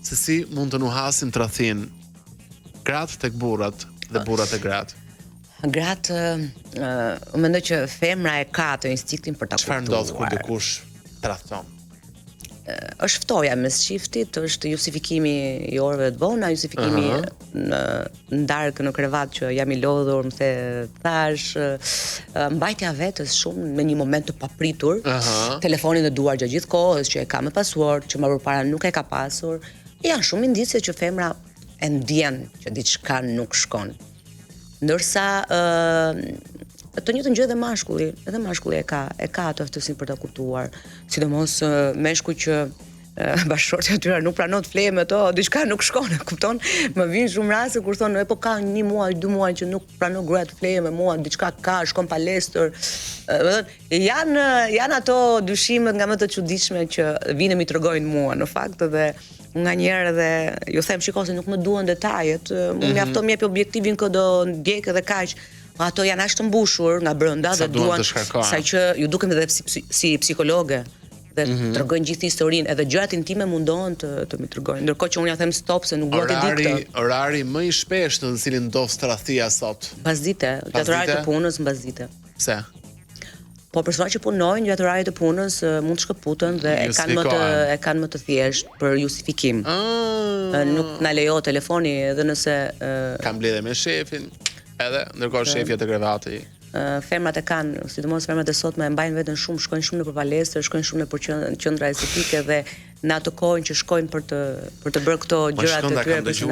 se si mund të nuhasim tradhin gratë tek burrat dhe burrat e gratë. Gratë, mendoj që femra e ka atë instinktin për ta kuptuar. Çfarë ndodh kur dikush tradhton? Është ftoja mes çiftit, është justifikimi i orëve të vona, justifikimi në darkë në krevat që jam i lodhur, më the thash, mbajtja vetes shumë në një moment të papritur, telefonin në duar gjatë gjithë kohës që e ka me password, që më përpara nuk e ka pasur. Janë shumë indicie që femra e ndjen që diçka nuk shkon. Ndërsa të njëjtën gjë edhe mashkulli e ka atë aftësinë për ta kuptuar, sidomos meshkuj që bashkëshortja e tyre nuk pranon të flejë me to, diçka nuk shkon, e kupton? Më vijnë shumë raste kur thonë, po ka 1 muaj, 2 muaj që nuk pranon gruaja të flejë me mua, diçka ka, shkon palestër. Janë ato dyshimet nga më të çuditshme që vinë mi tregojnë mua, në fakt, dhe nga njerë edhe ju them shiko se nuk më duan detajet, më mjafton më jep objektivin që do ndjek edhe kaq. Ato janë ashtë të mbushur nga brenda dhe duan saqë ju dukem edhe si psikologe dhe tregojnë gjithë historinë, edhe gjërat intime mundohen të më tregojnë. Ndërkohë që unë ja them stop se nuk dua të di këtë. Orari më i shpeshtë në cilin ndodh tradhtia sot. Mbasdite, gjatë orarit të punës mbasdite. Pse? Po personat që punojnë gjatë orarit të punës mund të shkëputen dhe e kanë më të thjeshtë për justifikim. Nuk na lejo telefoni edhe nëse kam mbledhje me shefin, edhe ndërkohë shefi te krevati. Femrat e kanë, sidomos femrat e sotme e mbajnë veten shumë, shkojnë shumë nëpër palestër, shkojnë shumë nëpër qendra estetike dhe në ato kohë që shkojnë për të bërë këto gjërat e tyre.